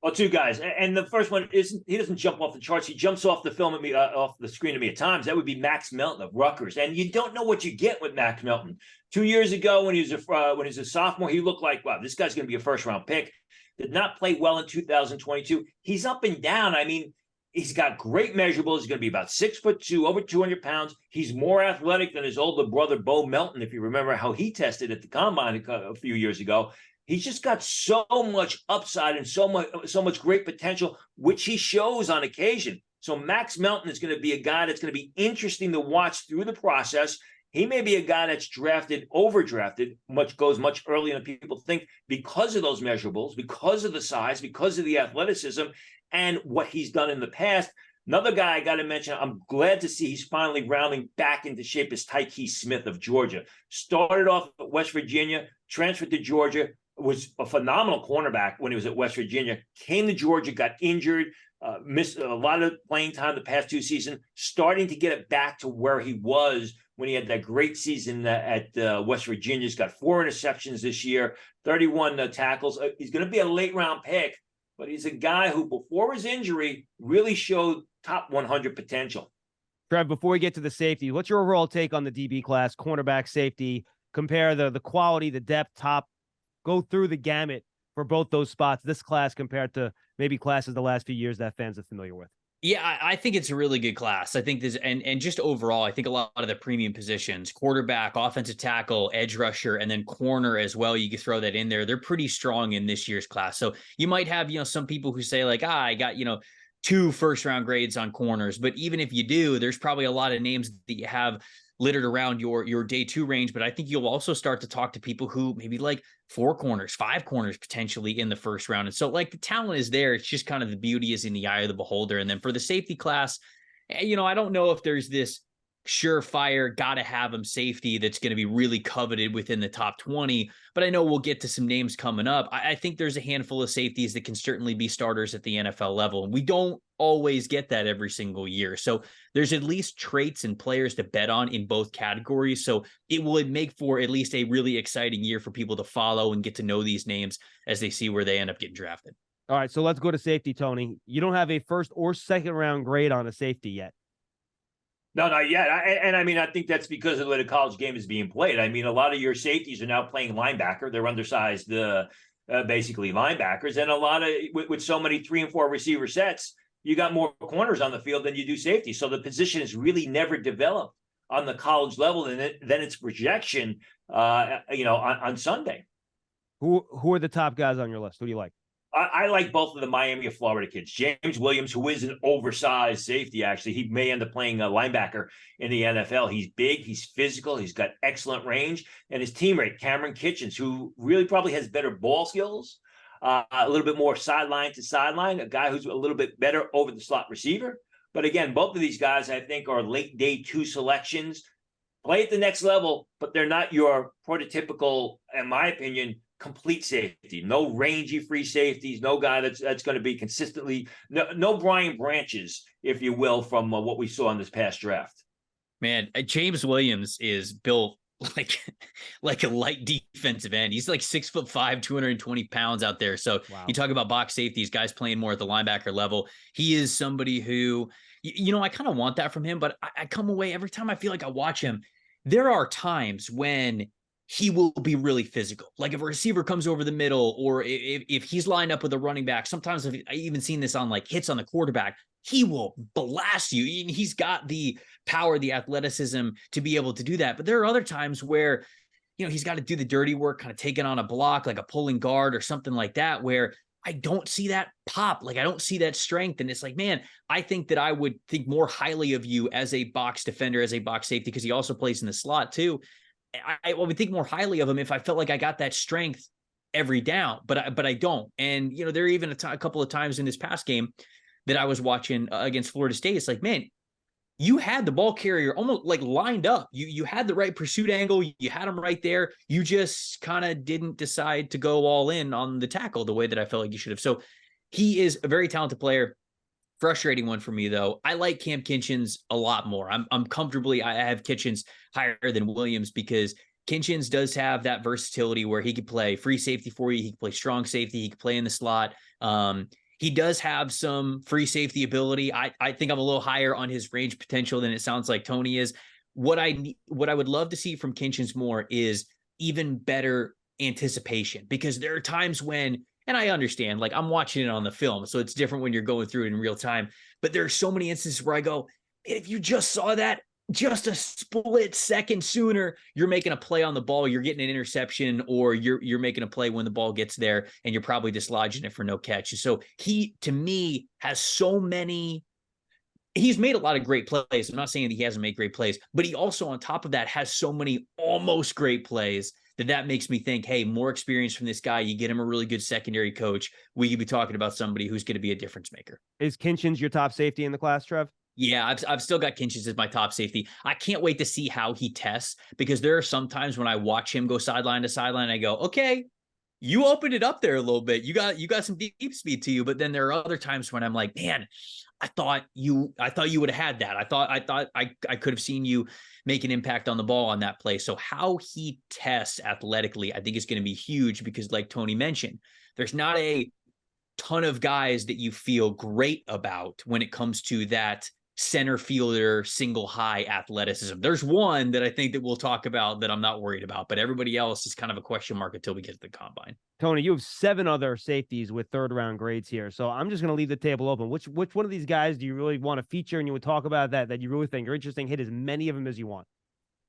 Well, two guys, and the first one isn't. He doesn't jump off the charts. He jumps off the film at me, off the screen at me at times. That would be Max Melton of Rutgers, and you don't know what you get with Max Melton. 2 years ago, when he was a sophomore, he looked like, wow, this guy's going to be a first round pick. Did not play well in 2022. He's up and down. I mean, he's got great measurables. He's going to be about 6'2", over 200 pounds. He's more athletic than his older brother Bo Melton, if you remember how he tested at the combine a few years ago. He's just got so much upside and so much great potential, which he shows on occasion. So Max Melton is going to be a guy that's going to be interesting to watch through the process. He may be a guy that's overdrafted, goes much earlier than people think because of those measurables, because of the size, because of the athleticism, and what he's done in the past. Another guy I got to mention, I'm glad to see he's finally rounding back into shape, is Tyke Smith of Georgia. Started off at West Virginia, transferred to Georgia, was a phenomenal cornerback when he was at West Virginia, came to Georgia, got injured, missed a lot of playing time the past two seasons, starting to get it back to where he was when he had that great season at West Virginia. He's got 4 interceptions this year, 31 tackles. He's going to be a late round pick, but he's a guy who before his injury really showed top 100 potential. Trev, before we get to the safety, what's your overall take on the DB class, cornerback, safety? Compare the quality, the depth, top. Go through the gamut for both those spots, this class compared to maybe classes the last few years that fans are familiar with. Yeah, I think it's a really good class. I think this, and just overall, I think a lot of the premium positions, quarterback, offensive tackle, edge rusher, and then corner as well, you can throw that in there. They're pretty strong in this year's class. So you might have, some people who say like, I got, 2 first-round grades on corners. But even if you do, there's probably a lot of names that you have littered around your day 2 range. But I think you'll also start to talk to people who maybe like 4 corners, 5 corners potentially in the first round. And so like the talent is there. It's just kind of the beauty is in the eye of the beholder. And then for the safety class, I don't know if there's this surefire, gotta have him safety that's going to be really coveted within the top 20. But I know we'll get to some names coming up. I think there's a handful of safeties that can certainly be starters at the NFL level. And we don't always get that every single year. So there's at least traits and players to bet on in both categories. So it would make for at least a really exciting year for people to follow and get to know these names as they see where they end up getting drafted. All right, so let's go to safety, Tony. You don't have a first or second round grade on a safety yet. No, not yet. I think that's because of the way the college game is being played. I mean, a lot of your safeties are now playing linebacker. They're undersized, basically linebackers. And a lot of, with so many 3 and 4 receiver sets, you got more corners on the field than you do safety. So the position is really never developed on the college level than its projection, on Sunday. Who are the top guys on your list? Who do you like? I like both of the Miami of Florida kids. James Williams, who is an oversized safety, actually. He may end up playing a linebacker in the NFL. He's big, he's physical, he's got excellent range. And his teammate, Cameron Kitchens, who really probably has better ball skills, a little bit more sideline to sideline, a guy who's a little bit better over the slot receiver. But again, both of these guys, I think, are late day 2 selections. Play at the next level, but they're not your prototypical, in my opinion, complete safety. No rangy free safeties. No guy that's going to be consistently. No Brian Branches, if you will, from what we saw in this past draft. Man, James Williams is built like a light defensive end. He's like 6'5", 220 pounds out there. So wow. You talk about box safeties, guys playing more at the linebacker level. He is somebody who, I kind of want that from him, but I come away every time I feel like I watch him. There are times when he will be really physical. Like if a receiver comes over the middle, or if he's lined up with a running back, sometimes I even seen this on like hits on the quarterback, he will blast you. He's got the power, the athleticism to be able to do that. But there are other times where, he's got to do the dirty work, kind of taking on a block, like a pulling guard or something like that, where I don't see that pop. Like I don't see that strength. And it's like, man, I think that I would think more highly of you as a box defender, as a box safety, because he also plays in the slot too. I would think more highly of him if I felt like I got that strength every down, but I don't. And, there are even a couple of times in this past game that I was watching against Florida State. It's like, man, you had the ball carrier almost like lined up. You had the right pursuit angle. You had him right there. You just kind of didn't decide to go all in on the tackle the way that I felt like you should have. So he is a very talented player. Frustrating one for me, though. I like Cam Kinchens a lot more. I'm comfortably, I have Kitchens higher than Williams because Kinchens does have that versatility where he could play free safety for you. He can play strong safety. He can play in the slot. He does have some free safety ability. I think I'm a little higher on his range potential than it sounds like Tony is. What I would love to see from Kinchens more is even better anticipation, because there are times when, and I understand, like I'm watching it on the film, so it's different when you're going through it in real time, but there are so many instances where I go, if you just saw that just a split second sooner, you're making a play on the ball, you're getting an interception, or you're making a play when the ball gets there and you're probably dislodging it for no catch. So he, to me, has so many. He's made a lot of great plays. I'm not saying that he hasn't made great plays, but he also, on top of that, has so many almost great plays that makes me think, hey, more experience from this guy. You get him a really good secondary coach. We could be talking about somebody who's going to be a difference maker. Is Kinchens your top safety in the class, Trev? Yeah, I've still got Kinchens as my top safety. I can't wait to see how he tests, because there are some times when I watch him go sideline to sideline, I go, okay, you opened it up there a little bit. You got some deep speed to you. But then there are other times when I'm like, man, I thought you would have had that. I thought I could have seen you make an impact on the ball on that play. So how he tests athletically, I think is going to be huge, because like Tony mentioned, there's not a ton of guys that you feel great about when it comes to that center fielder single high athleticism. There's one that I think that we'll talk about that I'm not worried about, but everybody else is kind of a question mark until we get to the combine. Tony, you have 7 other safeties with 3rd round grades here. So I'm just going to leave the table open. Which one of these guys do you really want to feature and you would talk about that you really think are interesting? Hit as many of them as you want.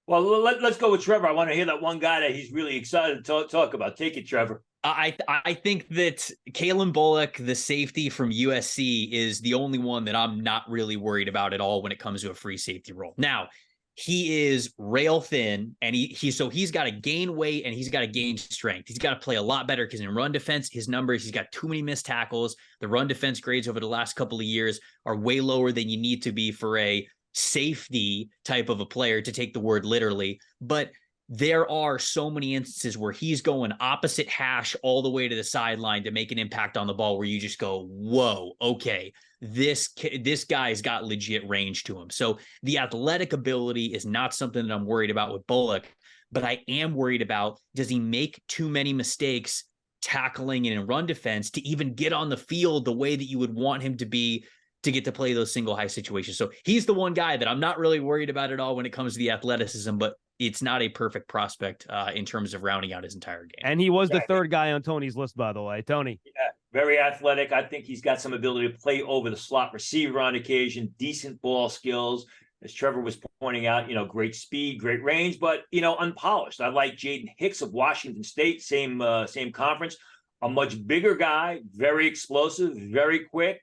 Well, let's go with Trevor. I want to hear that one guy that he's really excited to talk about. Take it, Trevor. I think that Kalen Bullock, the safety from USC, is the only one that I'm not really worried about at all when it comes to a free safety role. Now, he is rail thin, and he's got to gain weight and he's got to gain strength. He's got to play a lot better, because in run defense, his numbers, he's got too many missed tackles. The run defense grades over the last couple of years are way lower than you need to be for a safety type of a player, to take the word literally. But there are so many instances where he's going opposite hash all the way to the sideline to make an impact on the ball, where you just go, whoa, okay, this guy's got legit range to him. So the athletic ability is not something that I'm worried about with Bullock, but I am worried about, does he make too many mistakes tackling and in run defense to even get on the field the way that you would want him to be, to get to play those single high situations. So he's the one guy that I'm not really worried about at all when it comes to the athleticism, but it's not a perfect prospect in terms of rounding out his entire game. And he was the 3rd guy on Tony's list, by the way. Tony. Yeah, very athletic. I think he's got some ability to play over the slot receiver on occasion, decent ball skills. As Trevor was pointing out, great speed, great range, but, unpolished. I like Jaden Hicks of Washington State, same conference, a much bigger guy, very explosive, very quick,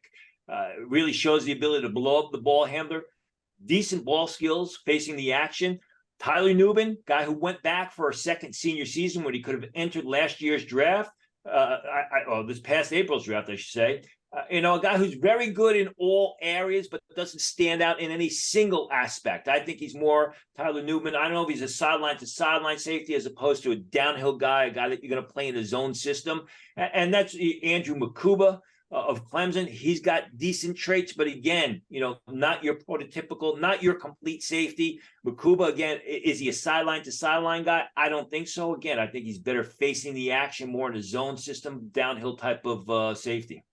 really shows the ability to blow up the ball handler, decent ball skills, facing the action. Tyler Nubin, guy who went back for a second senior season when he could have entered last year's draft. this past April's draft, I should say. A guy who's very good in all areas, but doesn't stand out in any single aspect. I think he's more Tyler Newman. I don't know if he's a sideline to sideline safety as opposed to a downhill guy, a guy that you're going to play in a zone system. And that's Andrew Makuba of Clemson. He's got decent traits, but again, not your prototypical, not your complete safety. Makuba, again, is he a sideline to sideline guy? I don't think so. Again, I think he's better facing the action, more in a zone system, downhill type of safety.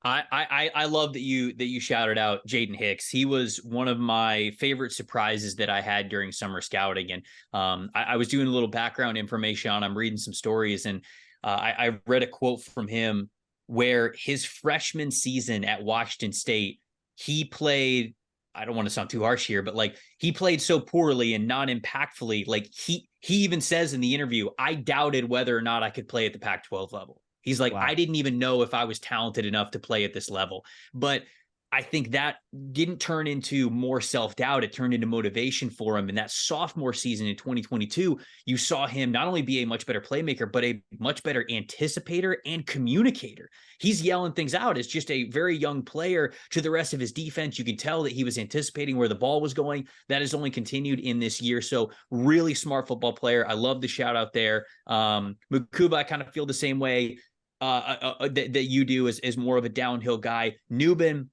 I love that you shouted out Jaden Hicks. He was one of my favorite surprises that I had during summer scouting. And I was doing a little background information on him, reading some stories, and I read a quote from him where his freshman season at Washington State, he played, I don't want to sound too harsh here, but like he played so poorly and non-impactfully. Like he even says in the interview, I doubted whether or not I could play at the Pac-12 level. He's like, wow. I didn't even know if I was talented enough to play at this level. But I think that didn't turn into more self-doubt. It turned into motivation for him. And that sophomore season in 2022, you saw him not only be a much better playmaker, but a much better anticipator and communicator. He's yelling things out as just a very young player to the rest of his defense. You can tell that he was anticipating where the ball was going. That has only continued in this year. So really smart football player. I love the shout out there. Makuba, I kind of feel the same way that you do as more of a downhill guy. Newman,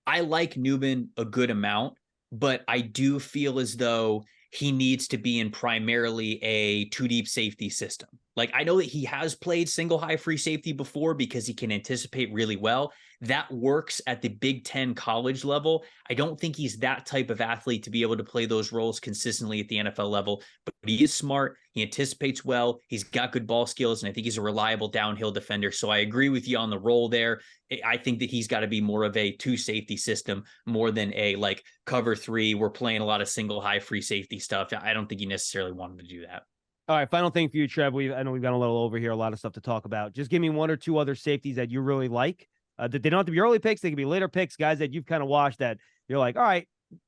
I like Newman a good amount, but I do feel as though he needs to be in primarily a two deep safety system. Like, I know that he has played single high free safety before because he can anticipate really well. That works at the Big Ten college level. I don't think he's that type of athlete to be able to play those roles consistently at the NFL level, but he is smart. He anticipates well. He's got good ball skills, and I think he's a reliable downhill defender. So I agree with you on the role there. I think that he's got to be more of a two safety system more than a like cover three. We're playing a lot of single high free safety stuff. I don't think he necessarily wanted to do that. All right, final thing for you, Trev. I know we've gone a little over here, a lot of stuff to talk about. Just give me one or two other safeties that you really like. They don't have to be early picks. They can be later picks, guys that you've kind of watched that you're like, all right,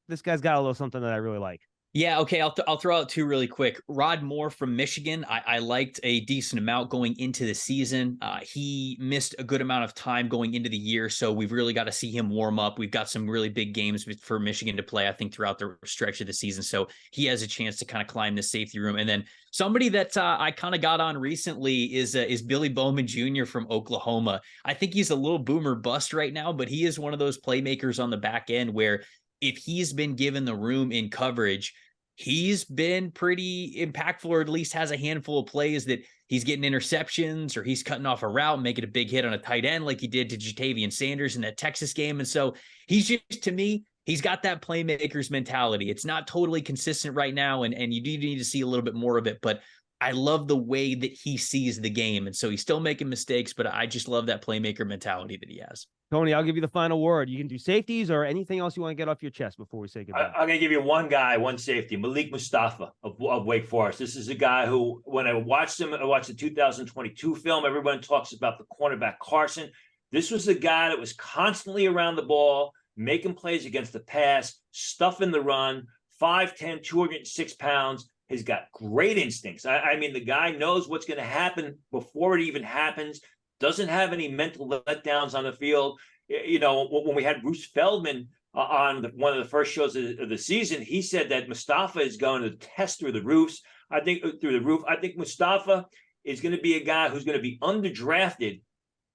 this guy's got a little something that I really like. Yeah, okay, I'll throw out two really quick. Rod Moore from Michigan, I liked a decent amount going into the season. He missed a good amount of time going into the year, so we've really got to see him warm up. We've got some really big games for Michigan to play, I think, throughout the stretch of the season, so he has a chance to kind of climb the safety room. And then somebody that I kind of got on recently is Billy Bowman Jr. from Oklahoma. I think he's a little boomer bust right now, but he is one of those playmakers on the back end where if he's been given the room in coverage, he's been pretty impactful, or at least has a handful of plays that he's getting interceptions or he's cutting off a route and making a big hit on a tight end like he did to Jatavian Sanders in that Texas game. And so he's just, to me, he's got that playmaker's mentality. It's not totally consistent right now, and you do need to see a little bit more of it, but I love the way that he sees the game. And so he's still making mistakes, but I just love that playmaker mentality that he has. Tony, I'll give you the final word. You can do safeties or anything else you want to get off your chest before we say goodbye. I'm going to give you one guy, one safety, Malik Mustafa of Wake Forest. This is a guy who, when I watched him, I watched the 2022 film. Everyone talks about the cornerback Carson. This was a guy that was constantly around the ball, making plays against the pass, stuffing the run, 5'10", 206 pounds. He's got great instincts. I mean, the guy knows what's going to happen before it even happens, doesn't have any mental letdowns on the field. When we had Bruce Feldman on one of the first shows of the season, he said that Mustafa is going to test through the roof. I think Mustafa is going to be a guy who's going to be underdrafted.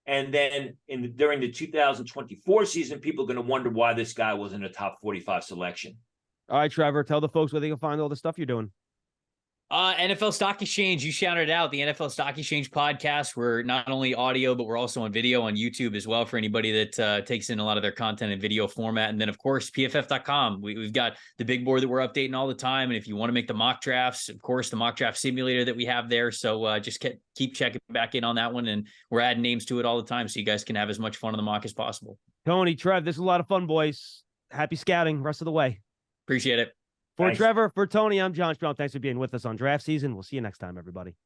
And then during the 2024 season, people are going to wonder why this guy wasn't a top 45 selection. All right, Trevor, tell the folks where they can find all the stuff you're doing. NFL Stock Exchange, you shouted out the NFL Stock Exchange podcast. We're not only audio, but we're also on video on YouTube as well for anybody that takes in a lot of their content in video format. And then, of course, PFF.com. We've got the big board that we're updating all the time. And if you want to make the mock drafts, of course, the mock draft simulator that we have there. So just keep checking back in on that one. And we're adding names to it all the time so you guys can have as much fun on the mock as possible. Tony, Trev, this is a lot of fun, boys. Happy scouting rest of the way. Appreciate it. For Trevor, for Tony, I'm John Strong. Thanks for being with us on draft season. We'll see you next time, everybody.